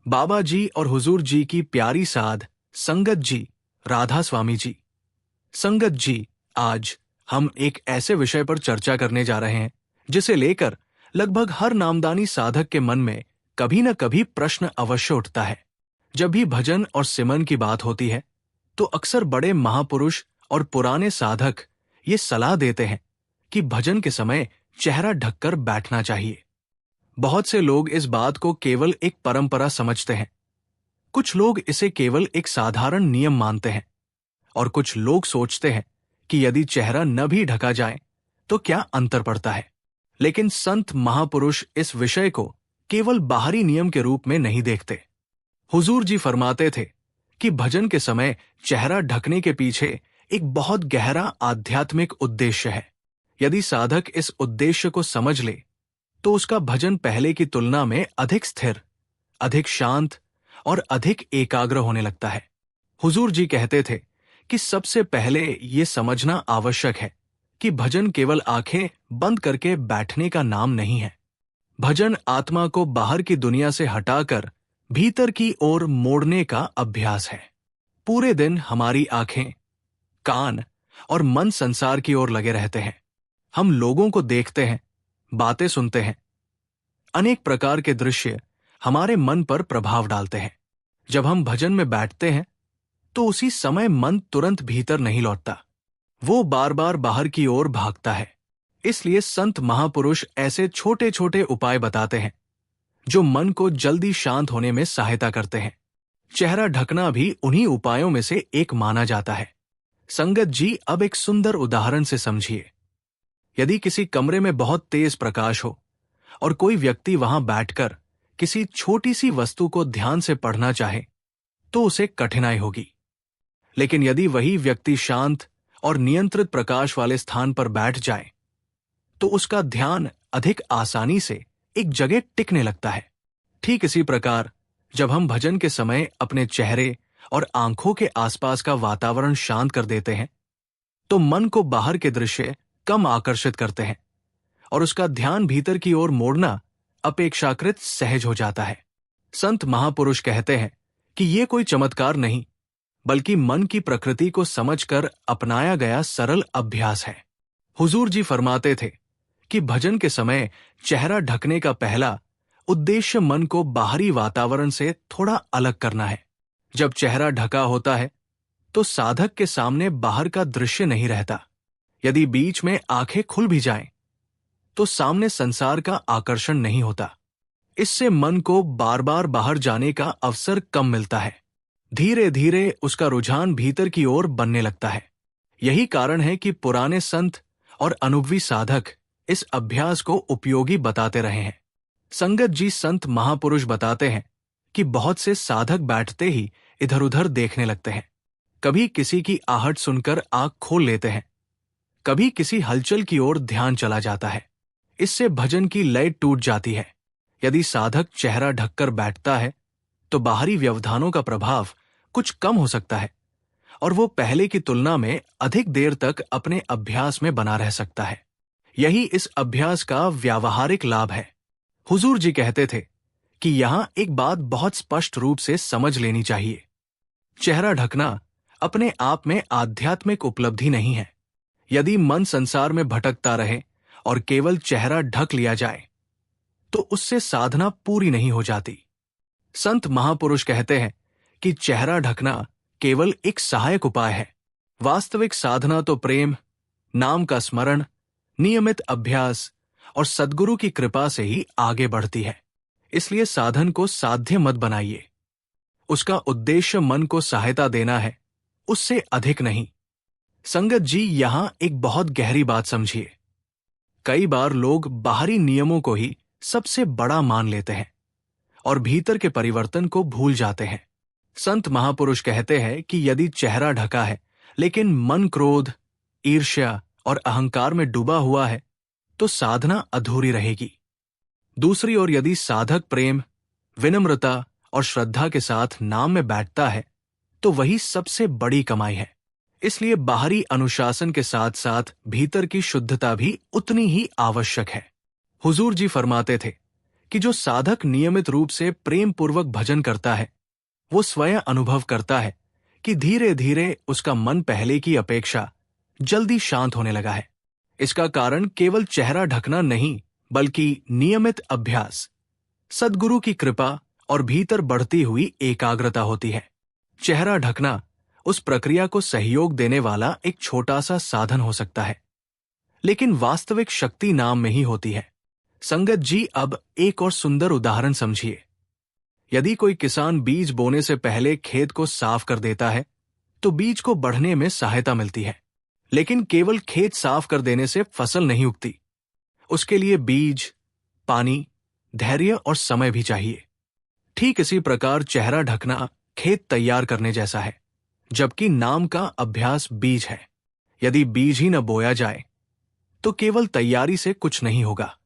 बाबा जी और हुजूर जी की प्यारी साध संगत जी, राधा स्वामी जी। संगत जी, आज हम एक ऐसे विषय पर चर्चा करने जा रहे हैं जिसे लेकर लगभग हर नामदानी साधक के मन में कभी न कभी प्रश्न अवश्य उठता है। जब भी भजन और सिमरन की बात होती है तो अक्सर बड़े महापुरुष और पुराने साधक ये सलाह देते हैं कि भजन के समय चेहरा ढककर बैठना चाहिए। बहुत से लोग इस बात को केवल एक परंपरा समझते हैं, कुछ लोग इसे केवल एक साधारण नियम मानते हैं और कुछ लोग सोचते हैं कि यदि चेहरा न भी ढका जाए तो क्या अंतर पड़ता है। लेकिन संत महापुरुष इस विषय को केवल बाहरी नियम के रूप में नहीं देखते। हुजूर जी फरमाते थे कि भजन के समय चेहरा ढकने के पीछे एक बहुत गहरा आध्यात्मिक उद्देश्य है। यदि साधक इस उद्देश्य को समझ ले तो उसका भजन पहले की तुलना में अधिक स्थिर, अधिक शांत और अधिक एकाग्र होने लगता है। हुजूर जी कहते थे कि सबसे पहले ये समझना आवश्यक है कि भजन केवल आंखें बंद करके बैठने का नाम नहीं है। भजन आत्मा को बाहर की दुनिया से हटाकर भीतर की ओर मोड़ने का अभ्यास है। पूरे दिन हमारी आंखें, कान और मन संसार की ओर लगे रहते हैं। हम लोगों को देखते हैं, बातें सुनते हैं। अनेक प्रकार के दृश्य हमारे मन पर प्रभाव डालते हैं। जब हम भजन में बैठते हैं तो उसी समय मन तुरंत भीतर नहीं लौटता, वो बार बार बाहर की ओर भागता है। इसलिए संत महापुरुष ऐसे छोटे छोटे उपाय बताते हैं जो मन को जल्दी शांत होने में सहायता करते हैं। चेहरा ढकना भी उन्हीं उपायों में से एक माना जाता है। संगत जी, अब एक सुंदर उदाहरण से समझिए। यदि किसी कमरे में बहुत तेज प्रकाश हो और कोई व्यक्ति वहां बैठकर किसी छोटी सी वस्तु को ध्यान से पढ़ना चाहे तो उसे कठिनाई होगी। लेकिन यदि वही व्यक्ति शांत और नियंत्रित प्रकाश वाले स्थान पर बैठ जाए तो उसका ध्यान अधिक आसानी से एक जगह टिकने लगता है। ठीक इसी प्रकार जब हम भजन के समय अपने चेहरे और आंखों के आसपास का वातावरण शांत कर देते हैं तो मन को बाहर के दृश्य कम आकर्षित करते हैं और उसका ध्यान भीतर की ओर मोड़ना अपेक्षाकृत सहज हो जाता है। संत महापुरुष कहते हैं कि ये कोई चमत्कार नहीं बल्कि मन की प्रकृति को समझकर अपनाया गया सरल अभ्यास है। हुजूर जी फरमाते थे कि भजन के समय चेहरा ढकने का पहला उद्देश्य मन को बाहरी वातावरण से थोड़ा अलग करना है। जब चेहरा ढका होता है तो साधक के सामने बाहर का दृश्य नहीं रहता। यदि बीच में आंखें खुल भी जाएं तो सामने संसार का आकर्षण नहीं होता। इससे मन को बार बार बाहर जाने का अवसर कम मिलता है। धीरे धीरे उसका रुझान भीतर की ओर बनने लगता है। यही कारण है कि पुराने संत और अनुभवी साधक इस अभ्यास को उपयोगी बताते रहे हैं। संगत जी, संत महापुरुष बताते हैं कि बहुत से साधक बैठते ही इधर उधर देखने लगते हैं। कभी किसी की आहट सुनकर आंख खोल लेते हैं, कभी किसी हलचल की ओर ध्यान चला जाता है। इससे भजन की लय टूट जाती है। यदि साधक चेहरा ढककर बैठता है तो बाहरी व्यवधानों का प्रभाव कुछ कम हो सकता है और वो पहले की तुलना में अधिक देर तक अपने अभ्यास में बना रह सकता है। यही इस अभ्यास का व्यावहारिक लाभ है। हुजूर जी कहते थे कि यहां एक बात बहुत स्पष्ट रूप से समझ लेनी चाहिए। चेहरा ढकना अपने आप में आध्यात्मिक उपलब्धि नहीं है। यदि मन संसार में भटकता रहे और केवल चेहरा ढक लिया जाए तो उससे साधना पूरी नहीं हो जाती। संत महापुरुष कहते हैं कि चेहरा ढकना केवल एक सहायक उपाय है। वास्तविक साधना तो प्रेम, नाम का स्मरण, नियमित अभ्यास और सद्गुरु की कृपा से ही आगे बढ़ती है। इसलिए साधन को साध्य मत बनाइए। उसका उद्देश्य मन को सहायता देना है, उससे अधिक नहीं। संगत जी, यहां एक बहुत गहरी बात समझिए। कई बार लोग बाहरी नियमों को ही सबसे बड़ा मान लेते हैं और भीतर के परिवर्तन को भूल जाते हैं। संत महापुरुष कहते हैं कि यदि चेहरा ढका है लेकिन मन क्रोध, ईर्ष्या और अहंकार में डूबा हुआ है तो साधना अधूरी रहेगी। दूसरी ओर यदि साधक प्रेम, विनम्रता और श्रद्धा के साथ नाम में बैठता है तो वही सबसे बड़ी कमाई है। इसलिए बाहरी अनुशासन के साथ साथ भीतर की शुद्धता भी उतनी ही आवश्यक है। हुजूर जी फरमाते थे कि जो साधक नियमित रूप से प्रेम पूर्वक भजन करता है, वो स्वयं अनुभव करता है कि धीरे धीरे उसका मन पहले की अपेक्षा जल्दी शांत होने लगा है। इसका कारण केवल चेहरा ढकना नहीं, बल्कि नियमित अभ्यास, सद्गुरु की कृपा और भीतर बढ़ती हुई एकाग्रता होती है। चेहरा ढकना उस प्रक्रिया को सहयोग देने वाला एक छोटा सा साधन हो सकता है, लेकिन वास्तविक शक्ति नाम में ही होती है। संगत जी, अब एक और सुंदर उदाहरण समझिए। यदि कोई किसान बीज बोने से पहले खेत को साफ कर देता है, तो बीज को बढ़ने में सहायता मिलती है। लेकिन केवल खेत साफ कर देने से फसल नहीं उगती। उसके लिए बीज, पानी, धैर्य और समय भी चाहिए। ठीक इसी प्रकार चेहरा ढकना खेत तैयार करने जैसा है, जबकि नाम का अभ्यास बीज है। यदि बीज ही न बोया जाए तो केवल तैयारी से कुछ नहीं होगा।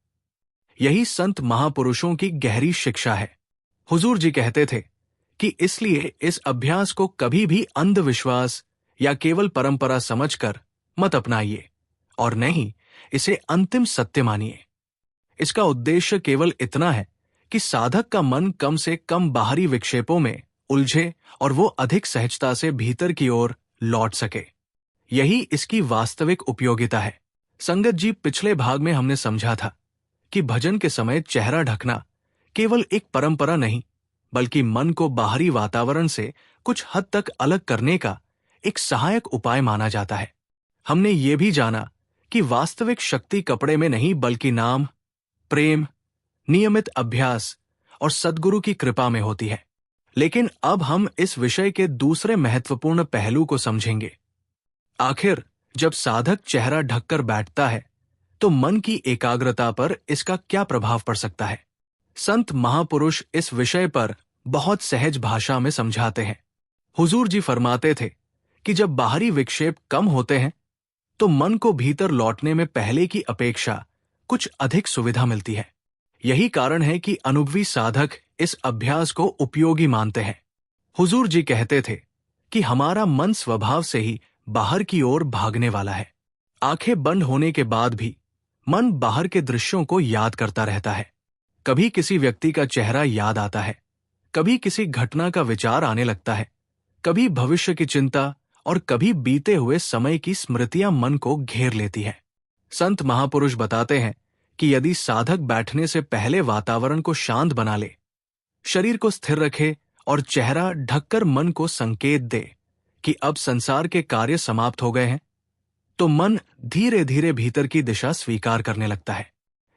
यही संत महापुरुषों की गहरी शिक्षा है। हुजूर जी कहते थे कि इसलिए इस अभ्यास को कभी भी अंधविश्वास या केवल परंपरा समझकर मत अपनाइए, और नहीं इसे अंतिम सत्य मानिए। इसका उद्देश्य केवल इतना है कि साधक का मन कम से कम बाहरी विक्षेपों में उलझे और वो अधिक सहजता से भीतर की ओर लौट सके। यही इसकी वास्तविक उपयोगिता है। संगत जी, पिछले भाग में हमने समझा था कि भजन के समय चेहरा ढकना केवल एक परंपरा नहीं, बल्कि मन को बाहरी वातावरण से कुछ हद तक अलग करने का एक सहायक उपाय माना जाता है। हमने ये भी जाना कि वास्तविक शक्ति कपड़े में नहीं, बल्कि नाम, प्रेम, नियमित अभ्यास और सद्गुरु की कृपा में होती है। लेकिन अब हम इस विषय के दूसरे महत्वपूर्ण पहलू को समझेंगे। आखिर जब साधक चेहरा ढककर बैठता है, तो मन की एकाग्रता पर इसका क्या प्रभाव पड़ सकता है? संत महापुरुष इस विषय पर बहुत सहज भाषा में समझाते हैं। हुजूर जी फरमाते थे कि जब बाहरी विक्षेप कम होते हैं, तो मन को भीतर लौटने में पहले की अपेक्षा कुछ अधिक सुविधा मिलती है। यही कारण है कि अनुभवी साधक इस अभ्यास को उपयोगी मानते हैं। हुजूर जी कहते थे कि हमारा मन स्वभाव से ही बाहर की ओर भागने वाला है। आंखें बंद होने के बाद भी मन बाहर के दृश्यों को याद करता रहता है। कभी किसी व्यक्ति का चेहरा याद आता है, कभी किसी घटना का विचार आने लगता है, कभी भविष्य की चिंता और कभी बीते हुए समय की स्मृतियां मन को घेर लेती हैं। संत महापुरुष बताते हैं कि यदि साधक बैठने से पहले वातावरण को शांत बना ले, शरीर को स्थिर रखे और चेहरा ढककर मन को संकेत दे कि अब संसार के कार्य समाप्त हो गए हैं, तो मन धीरे धीरे भीतर की दिशा स्वीकार करने लगता है।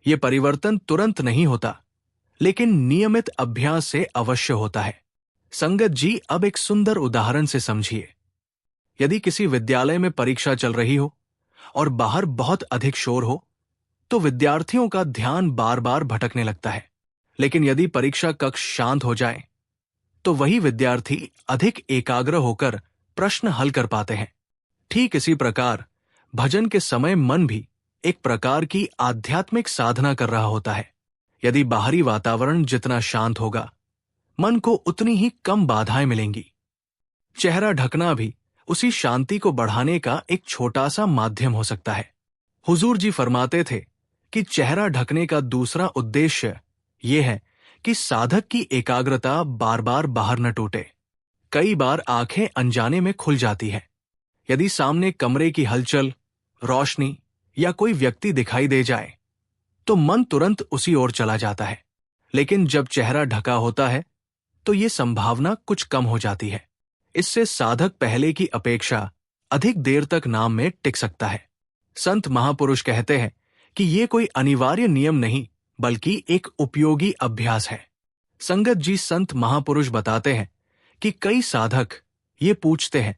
यह परिवर्तन तुरंत नहीं होता, लेकिन नियमित अभ्यास से अवश्य होता है। संगत जी, अब एक सुंदर उदाहरण से समझिए। यदि किसी विद्यालय में परीक्षा चल रही हो और बाहर बहुत अधिक शोर हो, तो विद्यार्थियों का ध्यान बार बार भटकने लगता है। लेकिन यदि परीक्षा कक्ष शांत हो जाए, तो वही विद्यार्थी अधिक एकाग्र होकर प्रश्न हल कर पाते हैं। ठीक इसी प्रकार भजन के समय मन भी एक प्रकार की आध्यात्मिक साधना कर रहा होता है। यदि बाहरी वातावरण जितना शांत होगा, मन को उतनी ही कम बाधाएं मिलेंगी। चेहरा ढकना भी उसी शांति को बढ़ाने का एक छोटा सा माध्यम हो सकता है। हुजूर जी फरमाते थे कि चेहरा ढकने का दूसरा उद्देश्य यह है कि साधक की एकाग्रता बार बार बाहर न टूटे। कई बार आंखें अनजाने में खुल जाती है। यदि सामने कमरे की हलचल, रोशनी या कोई व्यक्ति दिखाई दे जाए, तो मन तुरंत उसी ओर चला जाता है। लेकिन जब चेहरा ढका होता है, तो ये संभावना कुछ कम हो जाती है। इससे साधक पहले की अपेक्षा अधिक देर तक नाम में टिक सकता है। संत महापुरुष कहते हैं कि ये कोई अनिवार्य नियम नहीं, बल्कि एक उपयोगी अभ्यास है। संगत जी, संत महापुरुष बताते हैं कि कई साधक ये पूछते हैं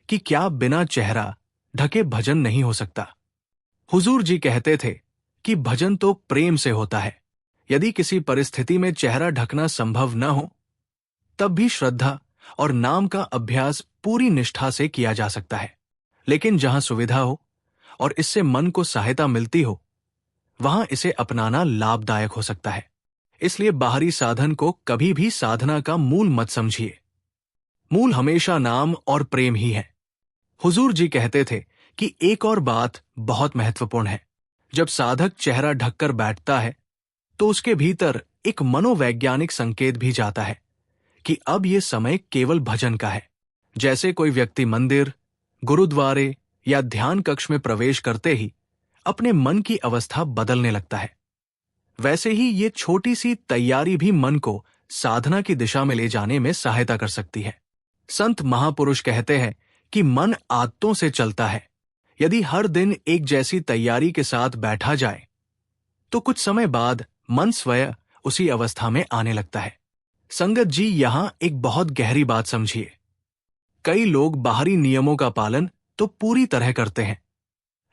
कि क्या बिना चेहरा ढके भजन नहीं हो सकता? हुजूर जी कहते थे कि भजन तो प्रेम से होता है। यदि किसी परिस्थिति में चेहरा ढकना संभव न हो, तब भी श्रद्धा और नाम का अभ्यास पूरी निष्ठा से किया जा सकता है। लेकिन जहां सुविधा हो और इससे मन को सहायता मिलती हो, वहां इसे अपनाना लाभदायक हो सकता है। इसलिए बाहरी साधन को कभी भी साधना का मूल मत समझिए। मूल हमेशा नाम और प्रेम ही है। हुजूर जी कहते थे कि एक और बात बहुत महत्वपूर्ण है। जब साधक चेहरा ढककर बैठता है, तो उसके भीतर एक मनोवैज्ञानिक संकेत भी जाता है कि अब ये समय केवल भजन का है। जैसे कोई व्यक्ति मंदिर, गुरुद्वारे या ध्यान कक्ष में प्रवेश करते ही अपने मन की अवस्था बदलने लगता है, वैसे ही ये छोटी सी तैयारी भी मन को साधना की दिशा में ले जाने में सहायता कर सकती है। संत महापुरुष कहते हैं कि मन आदतों से चलता है। यदि हर दिन एक जैसी तैयारी के साथ बैठा जाए तो कुछ समय बाद मन स्वयं उसी अवस्था में आने लगता है। संगत जी, यहां एक बहुत गहरी बात समझिए। कई लोग बाहरी नियमों का पालन तो पूरी तरह करते हैं,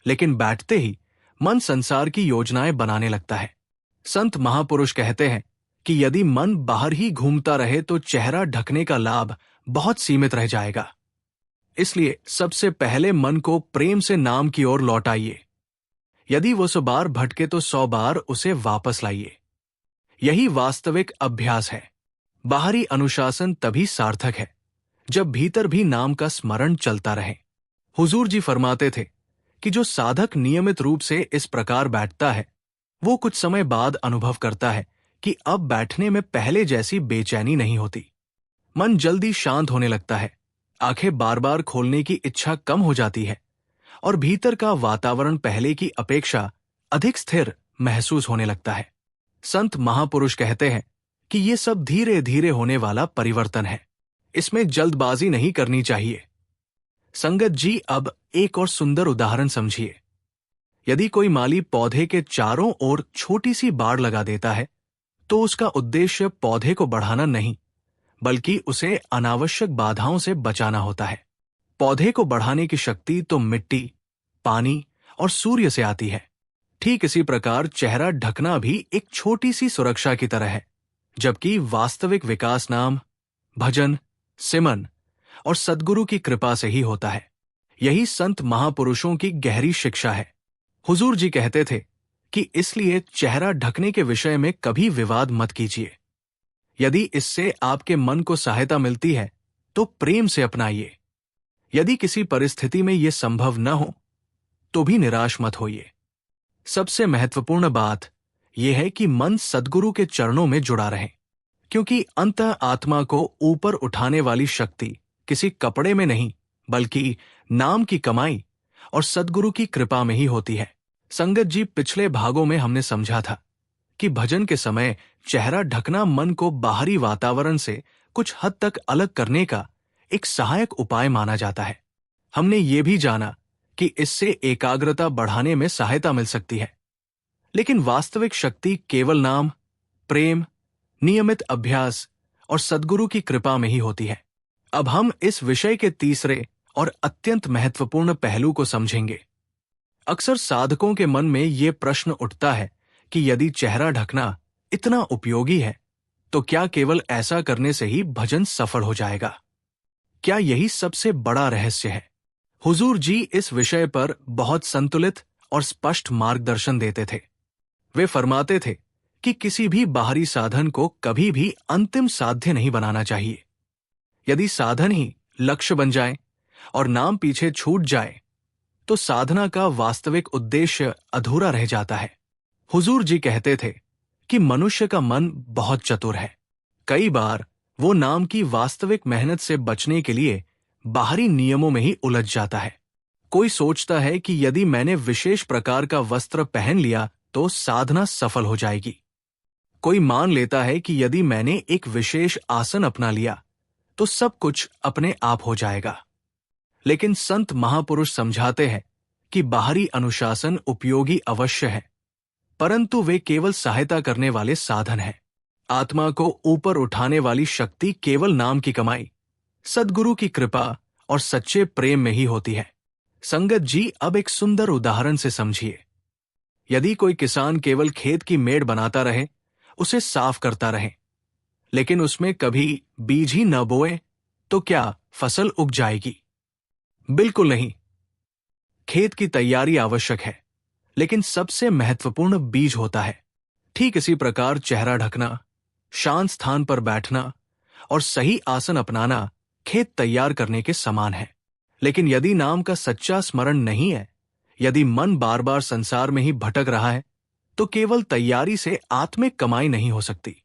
लेकिन बैठते ही मन संसार की योजनाएं बनाने लगता है। संत महापुरुष कहते हैं कि यदि मन बाहर ही घूमता रहे तो चेहरा ढकने का लाभ बहुत सीमित रह जाएगा। इसलिए सबसे पहले मन को प्रेम से नाम की ओर लौटाइए। यदि वो 100 बार भटके तो 100 बार उसे वापस लाइए। यही वास्तविक अभ्यास है। बाहरी अनुशासन तभी सार्थक है जब भीतर भी नाम का स्मरण चलता रहे। हुजूर जी फरमाते थे कि जो साधक नियमित रूप से इस प्रकार बैठता है, वो कुछ समय बाद अनुभव करता है कि अब बैठने में पहले जैसी बेचैनी नहीं होती। मन जल्दी शांत होने लगता है, आंखें बार बार खोलने की इच्छा कम हो जाती है और भीतर का वातावरण पहले की अपेक्षा अधिक स्थिर महसूस होने लगता है। संत महापुरुष कहते हैं कि ये सब धीरे धीरे होने वाला परिवर्तन है। इसमें जल्दबाजी नहीं करनी चाहिए। संगत जी, अब एक और सुंदर उदाहरण समझिए। यदि कोई माली पौधे के चारों ओर छोटी सी बाड़ लगा देता है तो उसका उद्देश्य पौधे को बढ़ाना नहीं, बल्कि उसे अनावश्यक बाधाओं से बचाना होता है। पौधे को बढ़ाने की शक्ति तो मिट्टी, पानी और सूर्य से आती है। ठीक इसी प्रकार चेहरा ढकना भी एक छोटी सी सुरक्षा की तरह है, जबकि वास्तविक विकास नाम, भजन, सिमन और सद्गुरु की कृपा से ही होता है। यही संत महापुरुषों की गहरी शिक्षा है। हुजूर जी कहते थे कि इसलिए चेहरा ढकने के विषय में कभी विवाद मत कीजिए। यदि इससे आपके मन को सहायता मिलती है तो प्रेम से अपनाइए। यदि किसी परिस्थिति में यह संभव न हो तो भी निराश मत होइए। सबसे महत्वपूर्ण बात यह है कि मन सद्गुरु के चरणों में जुड़ा रहे, क्योंकि अंतः आत्मा को ऊपर उठाने वाली शक्ति किसी कपड़े में नहीं, बल्कि नाम की कमाई और सद्गुरु की कृपा में ही होती है। संगत जी, पिछले भागों में हमने समझा था कि भजन के समय चेहरा ढकना मन को बाहरी वातावरण से कुछ हद तक अलग करने का एक सहायक उपाय माना जाता है। हमने ये भी जाना कि इससे एकाग्रता बढ़ाने में सहायता मिल सकती है, लेकिन वास्तविक शक्ति केवल नाम, प्रेम, नियमित अभ्यास और सद्गुरु की कृपा में ही होती है। अब हम इस विषय के तीसरे और अत्यंत महत्वपूर्ण पहलू को समझेंगे। अक्सर साधकों के मन में ये प्रश्न उठता है कि यदि चेहरा ढकना इतना उपयोगी है तो क्या केवल ऐसा करने से ही भजन सफल हो जाएगा? क्या यही सबसे बड़ा रहस्य है? हुजूर जी इस विषय पर बहुत संतुलित और स्पष्ट मार्गदर्शन देते थे। वे फरमाते थे कि किसी भी बाहरी साधन को कभी भी अंतिम साध्य नहीं बनाना चाहिए। यदि साधन ही लक्ष्य बन जाए और नाम पीछे छूट जाए तो साधना का वास्तविक उद्देश्य अधूरा रह जाता है। हुजूर जी कहते थे कि मनुष्य का मन बहुत चतुर है। कई बार वो नाम की वास्तविक मेहनत से बचने के लिए बाहरी नियमों में ही उलझ जाता है। कोई सोचता है कि यदि मैंने विशेष प्रकार का वस्त्र पहन लिया तो साधना सफल हो जाएगी। कोई मान लेता है कि यदि मैंने एक विशेष आसन अपना लिया तो सब कुछ अपने आप हो जाएगा। लेकिन संत महापुरुष समझाते हैं कि बाहरी अनुशासन उपयोगी अवश्य है, परंतु वे केवल सहायता करने वाले साधन हैं। आत्मा को ऊपर उठाने वाली शक्ति केवल नाम की कमाई, सद्गुरु की कृपा और सच्चे प्रेम में ही होती है। संगत जी, अब एक सुंदर उदाहरण से समझिए। यदि कोई किसान केवल खेत की मेड़ बनाता रहे, उसे साफ करता रहे, लेकिन उसमें कभी बीज ही न बोए तो क्या फसल उग जाएगी? बिल्कुल नहीं। खेत की तैयारी आवश्यक है, लेकिन सबसे महत्वपूर्ण बीज होता है। ठीक इसी प्रकार चेहरा ढकना, शांत स्थान पर बैठना और सही आसन अपनाना खेत तैयार करने के समान है। लेकिन यदि नाम का सच्चा स्मरण नहीं है, यदि मन बार बार संसार में ही भटक रहा है, तो केवल तैयारी से आत्मिक कमाई नहीं हो सकती।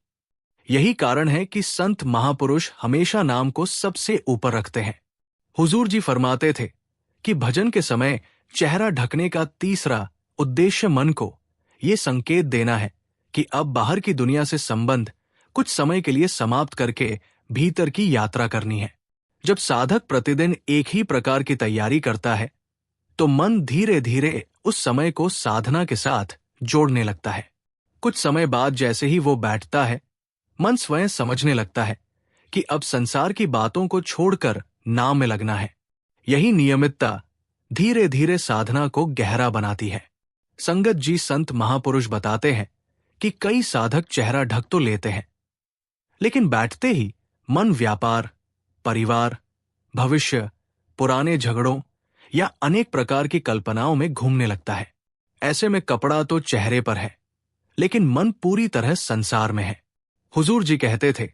यही कारण है कि संत महापुरुष हमेशा नाम को सबसे ऊपर रखते हैं। हुजूर जी फरमाते थे कि भजन के समय चेहरा ढकने का तीसरा उद्देश्य मन को ये संकेत देना है कि अब बाहर की दुनिया से संबंध कुछ समय के लिए समाप्त करके भीतर की यात्रा करनी है। जब साधक प्रतिदिन एक ही प्रकार की तैयारी करता है तो मन धीरे धीरे उस समय को साधना के साथ जोड़ने लगता है। कुछ समय बाद जैसे ही वो बैठता है, मन स्वयं समझने लगता है कि अब संसार की बातों को छोड़कर नाम में लगना है। यही नियमितता धीरे धीरे साधना को गहरा बनाती है। संगत जी संत महापुरुष बताते हैं कि कई साधक चेहरा ढक तो लेते हैं, लेकिन बैठते ही मन व्यापार, परिवार, भविष्य, पुराने झगड़ों या अनेक प्रकार की कल्पनाओं में घूमने लगता है। ऐसे में कपड़ा तो चेहरे पर है, लेकिन मन पूरी तरह संसार में है। हुजूर जी कहते थे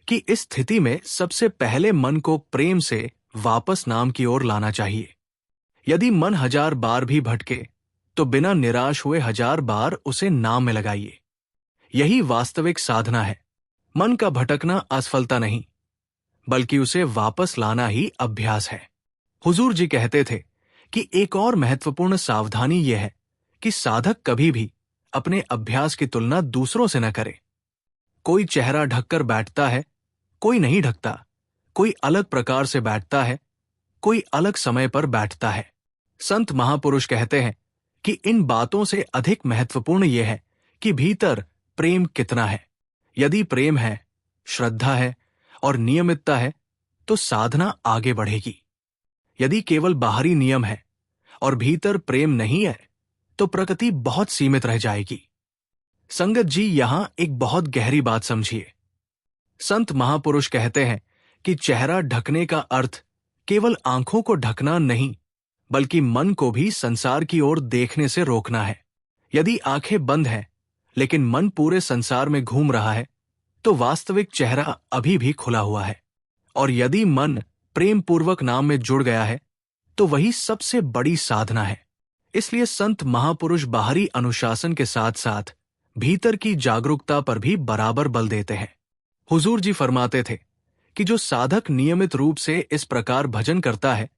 कि इस स्थिति में सबसे पहले मन को प्रेम से वापस नाम की ओर लाना चाहिए। यदि मन 1000 बार भी भटके तो बिना निराश हुए 1000 बार उसे नाम में लगाइए। यही वास्तविक साधना है। मन का भटकना असफलता नहीं, बल्कि उसे वापस लाना ही अभ्यास है। हुजूर जी कहते थे कि एक और महत्वपूर्ण सावधानी यह है कि साधक कभी भी अपने अभ्यास की तुलना दूसरों से न करे। कोई चेहरा ढककर बैठता है, कोई नहीं ढकता, कोई अलग प्रकार से बैठता है, कोई अलग समय पर बैठता है। संत महापुरुष कहते हैं कि इन बातों से अधिक महत्वपूर्ण यह है कि भीतर प्रेम कितना है। यदि प्रेम है, श्रद्धा है और नियमितता है तो साधना आगे बढ़ेगी। यदि केवल बाहरी नियम है और भीतर प्रेम नहीं है तो प्रकृति बहुत सीमित रह जाएगी। संगत जी यहां एक बहुत गहरी बात समझिए। संत महापुरुष कहते हैं कि चेहरा ढकने का अर्थ केवल आंखों को ढकना नहीं, बल्कि मन को भी संसार की ओर देखने से रोकना है। यदि आंखें बंद हैं, लेकिन मन पूरे संसार में घूम रहा है, तो वास्तविक चेहरा अभी भी खुला हुआ है। और यदि मन प्रेम पूर्वक नाम में जुड़ गया है, तो वही सबसे बड़ी साधना है। इसलिए संत महापुरुष बाहरी अनुशासन के साथ साथ भीतर की जागरूकता पर भी बराबर बल देते हैं। हुजूर जी फरमाते थे कि जो साधक नियमित रूप से इस प्रकार भजन करता है,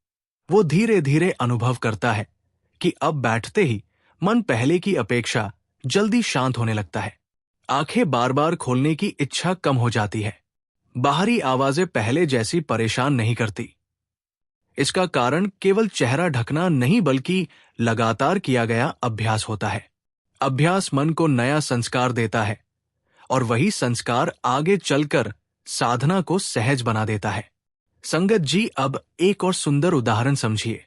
वो धीरे धीरे अनुभव करता है कि अब बैठते ही मन पहले की अपेक्षा जल्दी शांत होने लगता है। आंखें बार बार खोलने की इच्छा कम हो जाती है। बाहरी आवाजें पहले जैसी परेशान नहीं करती। इसका कारण केवल चेहरा ढकना नहीं, बल्कि लगातार किया गया अभ्यास होता है। अभ्यास मन को नया संस्कार देता है और वही संस्कार आगे चलकर साधना को सहज बना देता है। संगत जी अब एक और सुंदर उदाहरण समझिए।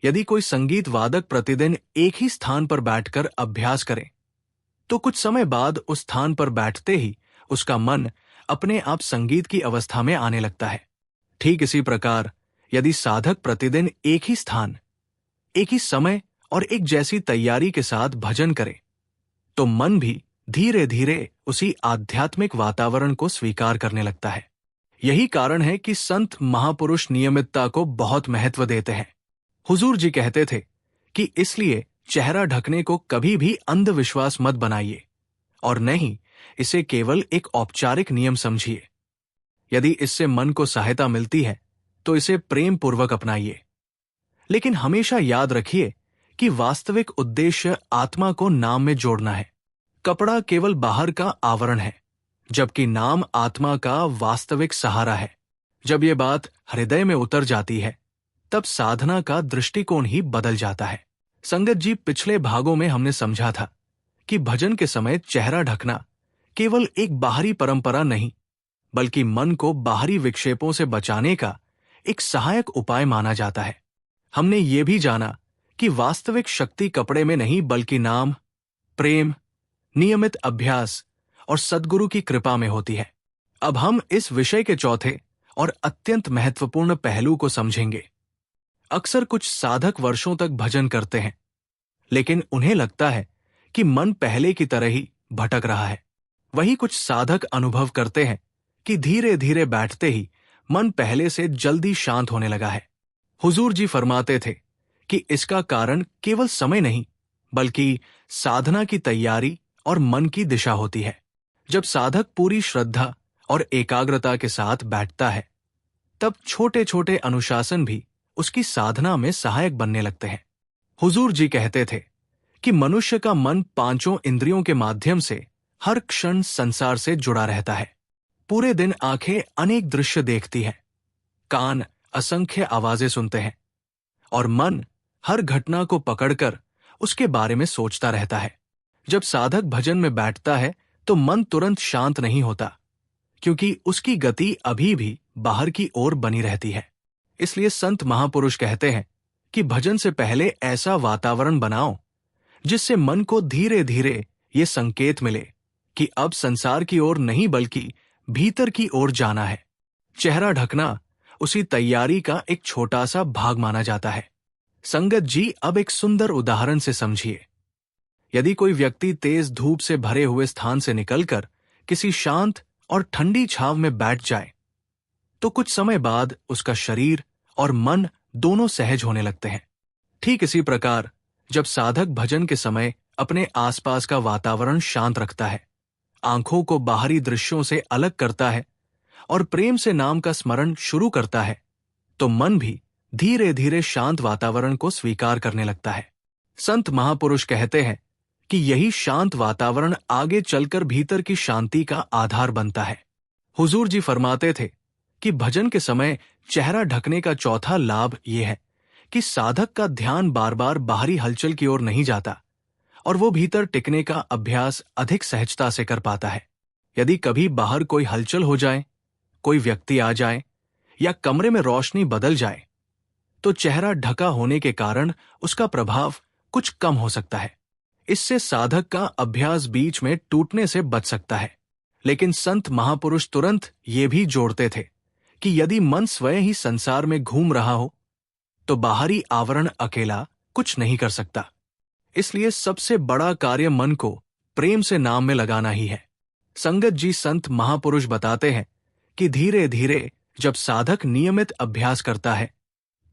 यदि कोई संगीत वादक प्रतिदिन एक ही स्थान पर बैठकर अभ्यास करे, तो कुछ समय बाद उस स्थान पर बैठते ही उसका मन अपने आप संगीत की अवस्था में आने लगता है। ठीक इसी प्रकार यदि साधक प्रतिदिन एक ही स्थान, एक ही समय और एक जैसी तैयारी के साथ भजन करे, तो मन भी धीरे धीरे उसी आध्यात्मिक वातावरण को स्वीकार करने लगता है। यही कारण है कि संत महापुरुष नियमितता को बहुत महत्व देते हैं। हुजूर जी कहते थे कि इसलिए चेहरा ढकने को कभी भी अंधविश्वास मत बनाइए और नहीं इसे केवल एक औपचारिक नियम समझिए। यदि इससे मन को सहायता मिलती है तो इसे प्रेम पूर्वक अपनाइए, लेकिन हमेशा याद रखिए कि वास्तविक उद्देश्य आत्मा को नाम में जोड़ना है। कपड़ा केवल बाहर का आवरण है, जबकि नाम आत्मा का वास्तविक सहारा है। जब ये बात हृदय में उतर जाती है, तब साधना का दृष्टिकोण ही बदल जाता है। संगत जी पिछले भागों में हमने समझा था कि भजन के समय चेहरा ढकना केवल एक बाहरी परंपरा नहीं, बल्कि मन को बाहरी विक्षेपों से बचाने का एक सहायक उपाय माना जाता है। हमने ये भी जाना कि वास्तविक शक्ति कपड़े में नहीं, बल्कि नाम, प्रेम, नियमित अभ्यास और सद्गुरु की कृपा में होती है। अब हम इस विषय के चौथे और अत्यंत महत्वपूर्ण पहलू को समझेंगे। अक्सर कुछ साधक वर्षों तक भजन करते हैं, लेकिन उन्हें लगता है कि मन पहले की तरह ही भटक रहा है। वही कुछ साधक अनुभव करते हैं कि धीरे धीरे बैठते ही मन पहले से जल्दी शांत होने लगा है। हुजूर जी फरमाते थे कि इसका कारण केवल समय नहीं, बल्कि साधना की तैयारी और मन की दिशा होती है। जब साधक पूरी श्रद्धा और एकाग्रता के साथ बैठता है, तब छोटे छोटे अनुशासन भी उसकी साधना में सहायक बनने लगते हैं। हुजूर जी कहते थे कि मनुष्य का मन पांचों इंद्रियों के माध्यम से हर क्षण संसार से जुड़ा रहता है। पूरे दिन आंखें अनेक दृश्य देखती हैं, कान असंख्य आवाजें सुनते हैं और मन हर घटना को पकड़कर उसके बारे में सोचता रहता है। जब साधक भजन में बैठता है तो मन तुरंत शांत नहीं होता, क्योंकि उसकी गति अभी भी बाहर की ओर बनी रहती है। इसलिए संत महापुरुष कहते हैं कि भजन से पहले ऐसा वातावरण बनाओ जिससे मन को धीरे धीरे ये संकेत मिले कि अब संसार की ओर नहीं बल्कि भीतर की ओर जाना है। चेहरा ढकना उसी तैयारी का एक छोटा सा भाग माना जाता है। संगत जी, अब एक सुंदर उदाहरण से समझिए। यदि कोई व्यक्ति तेज धूप से भरे हुए स्थान से निकलकर किसी शांत और ठंडी छांव में बैठ जाए, तो कुछ समय बाद उसका शरीर और मन दोनों सहज होने लगते हैं। ठीक इसी प्रकार जब साधक भजन के समय अपने आसपास का वातावरण शांत रखता है, आंखों को बाहरी दृश्यों से अलग करता है और प्रेम से नाम का स्मरण शुरू करता है, तो मन भी धीरे धीरे शांत वातावरण को स्वीकार करने लगता है। संत महापुरुष कहते हैं कि यही शांत वातावरण आगे चलकर भीतर की शांति का आधार बनता है। हुजूर जी फरमाते थे कि भजन के समय चेहरा ढकने का चौथा लाभ यह है कि साधक का ध्यान बार बार बाहरी हलचल की ओर नहीं जाता और वो भीतर टिकने का अभ्यास अधिक सहजता से कर पाता है। यदि कभी बाहर कोई हलचल हो जाए, कोई व्यक्ति आ जाए या कमरे में रोशनी बदल जाए, तो चेहरा ढका होने के कारण उसका प्रभाव कुछ कम हो सकता है। इससे साधक का अभ्यास बीच में टूटने से बच सकता है। लेकिन संत महापुरुष तुरंत ये भी जोड़ते थे कि यदि मन स्वयं ही संसार में घूम रहा हो, तो बाहरी आवरण अकेला कुछ नहीं कर सकता। इसलिए सबसे बड़ा कार्य मन को प्रेम से नाम में लगाना ही है। संगत जी, संत महापुरुष बताते हैं कि धीरे धीरे जब साधक नियमित अभ्यास करता है,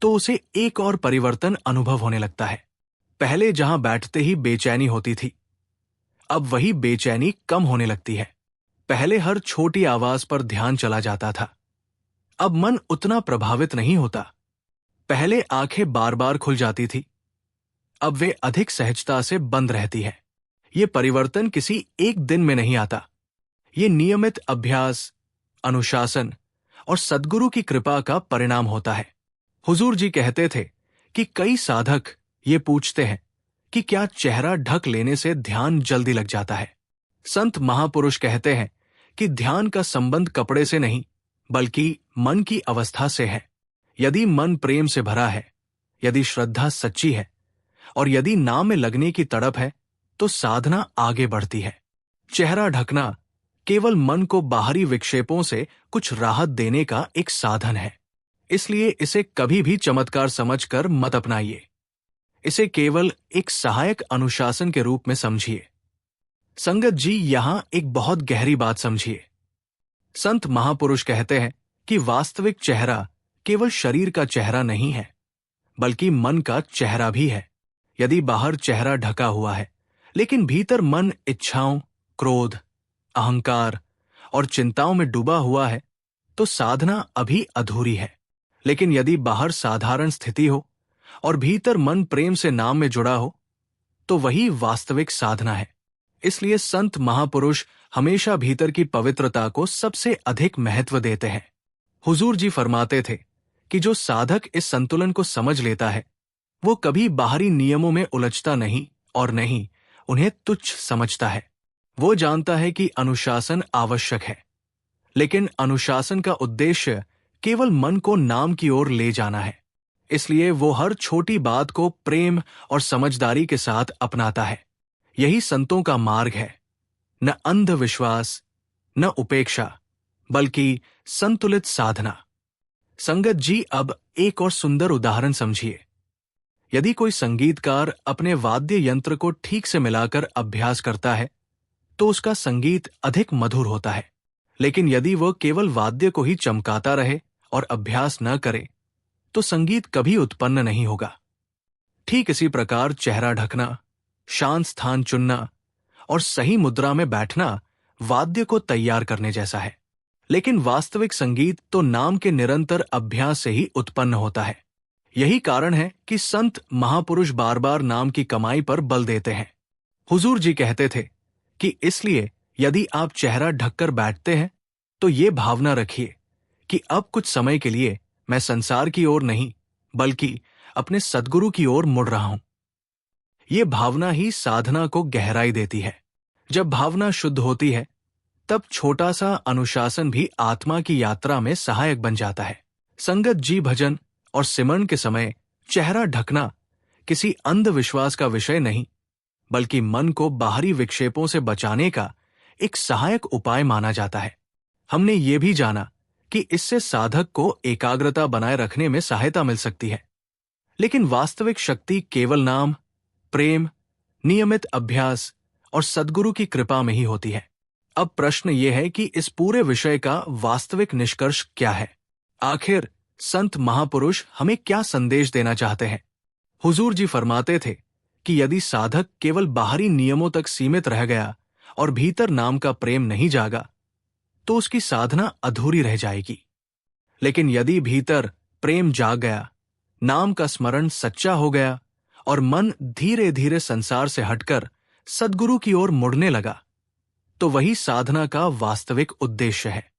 तो उसे एक और परिवर्तन अनुभव होने लगता है। पहले जहां बैठते ही बेचैनी होती थी, अब वही बेचैनी कम होने लगती है। पहले हर छोटी आवाज पर ध्यान चला जाता था, अब मन उतना प्रभावित नहीं होता। पहले आंखें बार बार खुल जाती थी, अब वे अधिक सहजता से बंद रहती है। ये परिवर्तन किसी एक दिन में नहीं आता, ये नियमित अभ्यास, अनुशासन और सद्गुरु की कृपा का परिणाम होता है। हुजूर जी कहते थे कि कई साधक ये पूछते हैं कि क्या चेहरा ढक लेने से ध्यान जल्दी लग जाता है। संत महापुरुष कहते हैं कि ध्यान का संबंध कपड़े से नहीं बल्कि मन की अवस्था से है। यदि मन प्रेम से भरा है, यदि श्रद्धा सच्ची है और यदि नाम में लगने की तड़प है, तो साधना आगे बढ़ती है। चेहरा ढकना केवल मन को बाहरी विक्षेपों से कुछ राहत देने का एक साधन है। इसलिए इसे कभी भी चमत्कार समझकर मत अपनाइए। इसे केवल एक सहायक अनुशासन के रूप में समझिए। संगत जी, यहां एक बहुत गहरी बात समझिए। संत महापुरुष कहते हैं कि वास्तविक चेहरा केवल शरीर का चेहरा नहीं है, बल्कि मन का चेहरा भी है। यदि बाहर चेहरा ढका हुआ है, लेकिन भीतर मन इच्छाओं, क्रोध, अहंकार और चिंताओं में डूबा हुआ है, तो साधना अभी अधूरी है। लेकिन यदि बाहर साधारण स्थिति हो और भीतर मन प्रेम से नाम में जुड़ा हो, तो वही वास्तविक साधना है। इसलिए संत महापुरुष हमेशा भीतर की पवित्रता को सबसे अधिक महत्व देते हैं। हुजूर जी फरमाते थे कि जो साधक इस संतुलन को समझ लेता है, वो कभी बाहरी नियमों में उलझता नहीं और नहीं उन्हें तुच्छ समझता है। वो जानता है कि अनुशासन आवश्यक है, लेकिन अनुशासन का उद्देश्य केवल मन को नाम की ओर ले जाना है। इसलिए वो हर छोटी बात को प्रेम और समझदारी के साथ अपनाता है। यही संतों का मार्ग है, न अंधविश्वास, न उपेक्षा, बल्कि संतुलित साधना। संगत जी, अब एक और सुंदर उदाहरण समझिए। यदि कोई संगीतकार अपने वाद्य यंत्र को ठीक से मिलाकर अभ्यास करता है, तो उसका संगीत अधिक मधुर होता है। लेकिन यदि वह केवल वाद्य को ही चमकाता रहे और अभ्यास न करे, तो संगीत कभी उत्पन्न नहीं होगा। ठीक इसी प्रकार चेहरा ढकना, शांत स्थान चुनना और सही मुद्रा में बैठना वाद्य को तैयार करने जैसा है। लेकिन वास्तविक संगीत तो नाम के निरंतर अभ्यास से ही उत्पन्न होता है। यही कारण है कि संत महापुरुष बार बार नाम की कमाई पर बल देते हैं। हुजूर जी कहते थे कि इसलिए यदि आप चेहरा ढककर बैठते हैं तो ये भावना रखिए कि अब कुछ समय के लिए मैं संसार की ओर नहीं बल्कि अपने सद्गुरु की ओर मुड़ रहा हूं। ये भावना ही साधना को गहराई देती है। जब भावना शुद्ध होती है तब छोटा सा अनुशासन भी आत्मा की यात्रा में सहायक बन जाता है। संगत जी भजन और सिमरन के समय चेहरा ढकना किसी अंधविश्वास का विषय नहीं बल्कि मन को बाहरी विक्षेपों से बचाने का एक सहायक उपाय माना जाता है। हमने ये भी जाना कि इससे साधक को एकाग्रता बनाए रखने में सहायता मिल सकती है। लेकिन वास्तविक शक्ति केवल नाम, प्रेम, नियमित अभ्यास और सद्गुरु की कृपा में ही होती है। अब प्रश्न यह है कि इस पूरे विषय का वास्तविक निष्कर्ष क्या है? आखिर संत महापुरुष हमें क्या संदेश देना चाहते हैं? हुजूर जी फरमाते थे कि यदि साधक केवल बाहरी नियमों तक सीमित रह गया और भीतर नाम का प्रेम नहीं जागा तो उसकी साधना अधूरी रह जाएगी। लेकिन यदि भीतर प्रेम जाग गया, नाम का स्मरण सच्चा हो गया और मन धीरे धीरे संसार से हटकर सद्गुरु की ओर मुड़ने लगा तो वही साधना का वास्तविक उद्देश्य है।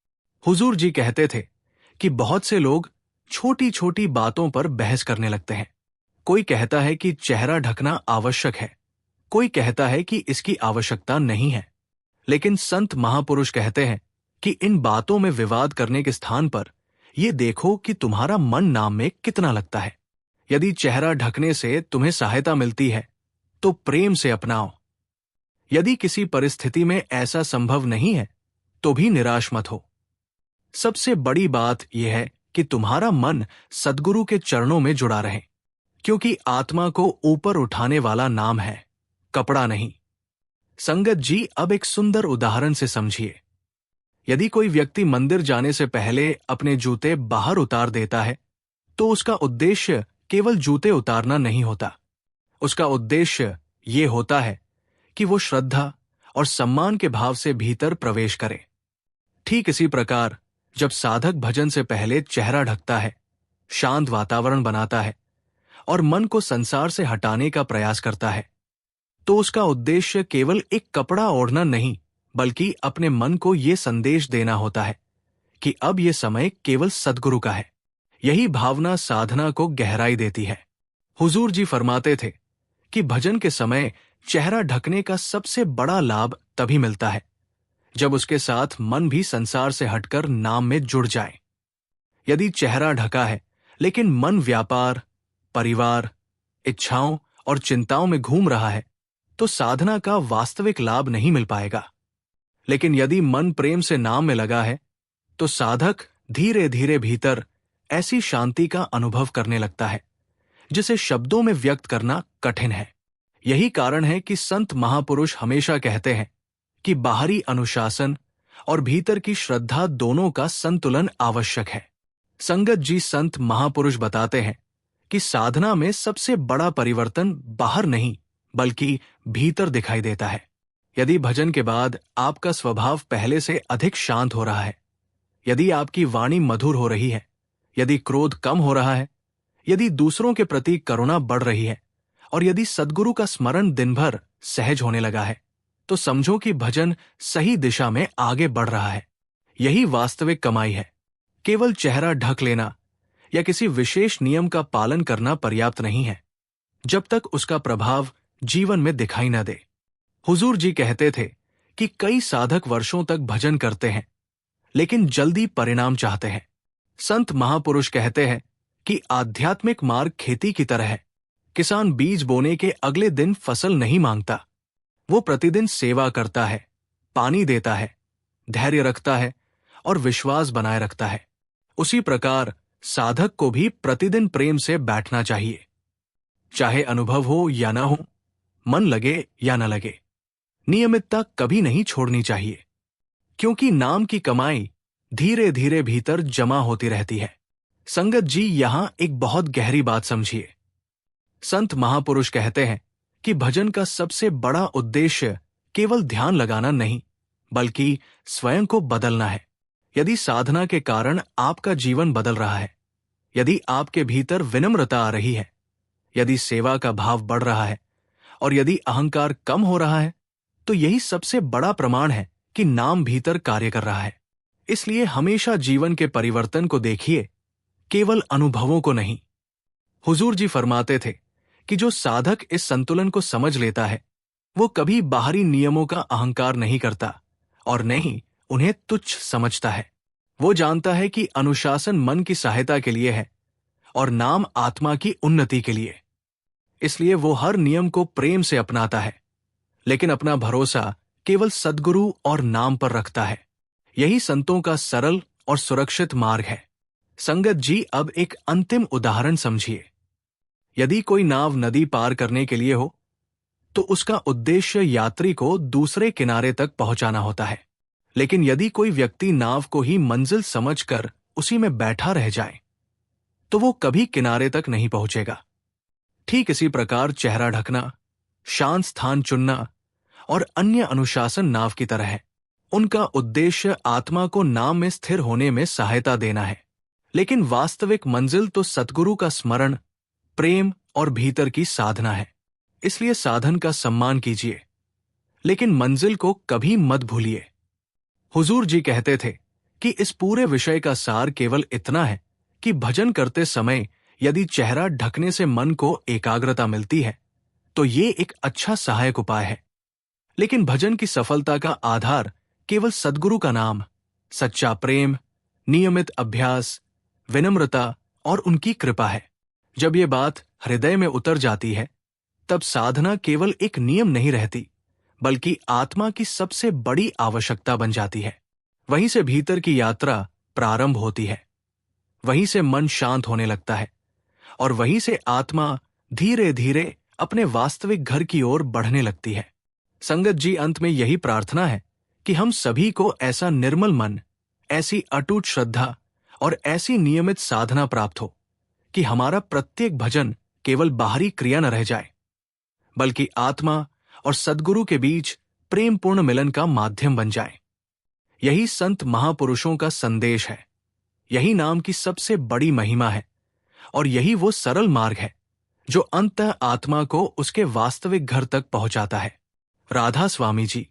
हुजूर जी कहते थे कि बहुत से लोग छोटी छोटी बातों पर बहस करने लगते हैं। कोई कहता है कि चेहरा ढकना आवश्यक है, कोई कहता है कि इसकी आवश्यकता नहीं है। लेकिन संत महापुरुष कहते हैं कि इन बातों में विवाद करने के स्थान पर यह देखो कि तुम्हारा मन नाम में कितना लगता है। यदि चेहरा ढकने से तुम्हें सहायता मिलती है तो प्रेम से अपनाओ। यदि किसी परिस्थिति में ऐसा संभव नहीं है तो भी निराश मत हो। सबसे बड़ी बात यह है कि तुम्हारा मन सद्गुरु के चरणों में जुड़ा रहे, क्योंकि आत्मा को ऊपर उठाने वाला नाम है, कपड़ा नहीं। संगत जी अब एक सुंदर उदाहरण से समझिए। यदि कोई व्यक्ति मंदिर जाने से पहले अपने जूते बाहर उतार देता है तो उसका उद्देश्य केवल जूते उतारना नहीं होता। उसका उद्देश्य ये होता है कि वो श्रद्धा और सम्मान के भाव से भीतर प्रवेश करे। ठीक इसी प्रकार जब साधक भजन से पहले चेहरा ढकता है, शांत वातावरण बनाता है और मन को संसार से हटाने का प्रयास करता है तो उसका उद्देश्य केवल एक कपड़ा ओढ़ना नहीं बल्कि अपने मन को ये संदेश देना होता है कि अब ये समय केवल सद्गुरु का है। यही भावना साधना को गहराई देती है। हुजूर जी फरमाते थे कि भजन के समय चेहरा ढकने का सबसे बड़ा लाभ तभी मिलता है जब उसके साथ मन भी संसार से हटकर नाम में जुड़ जाए। यदि चेहरा ढका है लेकिन मन व्यापार, परिवार, इच्छाओं और चिंताओं में घूम रहा है तो साधना का वास्तविक लाभ नहीं मिल पाएगा। लेकिन यदि मन प्रेम से नाम में लगा है तो साधक धीरे धीरे भीतर ऐसी शांति का अनुभव करने लगता है जिसे शब्दों में व्यक्त करना कठिन है। यही कारण है कि संत महापुरुष हमेशा कहते हैं कि बाहरी अनुशासन और भीतर की श्रद्धा दोनों का संतुलन आवश्यक है। संगत जी संत महापुरुष बताते हैं कि साधना में सबसे बड़ा परिवर्तन बाहर नहीं बल्कि भीतर दिखाई देता है। यदि भजन के बाद आपका स्वभाव पहले से अधिक शांत हो रहा है, यदि आपकी वाणी मधुर हो रही है, यदि क्रोध कम हो रहा है, यदि दूसरों के प्रति करुणा बढ़ रही है और यदि सद्गुरु का स्मरण दिन भर सहज होने लगा है तो समझो कि भजन सही दिशा में आगे बढ़ रहा है। यही वास्तविक कमाई है। केवल चेहरा ढक लेना या किसी विशेष नियम का पालन करना पर्याप्त नहीं है जब तक उसका प्रभाव जीवन में दिखाई न दे। हुजूर जी कहते थे कि कई साधक वर्षों तक भजन करते हैं लेकिन जल्दी परिणाम चाहते हैं। संत महापुरुष कहते हैं कि आध्यात्मिक मार्ग खेती की तरह है। किसान बीज बोने के अगले दिन फसल नहीं मांगता, वो प्रतिदिन सेवा करता है, पानी देता है, धैर्य रखता है और विश्वास बनाए रखता है। उसी प्रकार साधक को भी प्रतिदिन प्रेम से बैठना चाहिए, चाहे अनुभव हो या ना हो, मन लगे या न लगे। नियमितता कभी नहीं छोड़नी चाहिए, क्योंकि नाम की कमाई धीरे धीरे भीतर जमा होती रहती है। संगत जी यहां एक बहुत गहरी बात समझिए। संत महापुरुष कहते हैं कि भजन का सबसे बड़ा उद्देश्य केवल ध्यान लगाना नहीं, बल्कि स्वयं को बदलना है। यदि साधना के कारण आपका जीवन बदल रहा है, यदि आपके भीतर विनम्रता आ रही है, यदि सेवा का भाव बढ़ रहा है और यदि अहंकार कम हो रहा है, तो यही सबसे बड़ा प्रमाण है कि नाम भीतर कार्य कर रहा है। इसलिए हमेशा जीवन के परिवर्तन को देखिए, केवल अनुभवों को नहीं। हुजूर जी फरमाते थे कि जो साधक इस संतुलन को समझ लेता है, वो कभी बाहरी नियमों का अहंकार नहीं करता और नहीं उन्हें तुच्छ समझता है। वो जानता है कि अनुशासन मन की सहायता के लिए है और नाम आत्मा की उन्नति के लिए। इसलिए वो हर नियम को प्रेम से अपनाता है, लेकिन अपना भरोसा केवल सद्गुरु और नाम पर रखता है। यही संतों का सरल और सुरक्षित मार्ग है। संगत जी, अब एक अंतिम उदाहरण समझिए। यदि कोई नाव नदी पार करने के लिए हो, तो उसका उद्देश्य यात्री को दूसरे किनारे तक पहुंचाना होता है। लेकिन यदि कोई व्यक्ति नाव को ही मंजिल समझकर उसी में बैठा रह जाए, तो वो कभी किनारे तक नहीं पहुंचेगा। ठीक इसी प्रकार चेहरा ढकना, शांत स्थान चुनना और अन्य अनुशासन नाव की तरह है। उनका उद्देश्य आत्मा को नाम में स्थिर होने में सहायता देना है, लेकिन वास्तविक मंजिल तो सद्गुरु का स्मरण, प्रेम और भीतर की साधना है। इसलिए साधन का सम्मान कीजिए, लेकिन मंजिल को कभी मत भूलिए। हुजूर जी कहते थे कि इस पूरे विषय का सार केवल इतना है कि भजन करते समय यदि चेहरा ढकने से मन को एकाग्रता मिलती है, तो ये एक अच्छा सहायक उपाय है। लेकिन भजन की सफलता का आधार केवल सद्गुरु का नाम, सच्चा प्रेम, नियमित अभ्यास, विनम्रता और उनकी कृपा है। जब ये बात हृदय में उतर जाती है, तब साधना केवल एक नियम नहीं रहती, बल्कि आत्मा की सबसे बड़ी आवश्यकता बन जाती है। वहीं से भीतर की यात्रा प्रारंभ होती है, वहीं से मन शांत होने लगता है और वहीं से आत्मा धीरे धीरे अपने वास्तविक घर की ओर बढ़ने लगती है। संगत जी, अंत में यही प्रार्थना है कि हम सभी को ऐसा निर्मल मन, ऐसी अटूट श्रद्धा और ऐसी नियमित साधना प्राप्त हो कि हमारा प्रत्येक भजन केवल बाहरी क्रिया न रह जाए, बल्कि आत्मा और सद्गुरु के बीच प्रेमपूर्ण मिलन का माध्यम बन जाए। यही संत महापुरुषों का संदेश है, यही नाम की सबसे बड़ी महिमा है और यही वो सरल मार्ग है जो अंततः आत्मा को उसके वास्तविक घर तक पहुंचाता है। राधा स्वामी जी।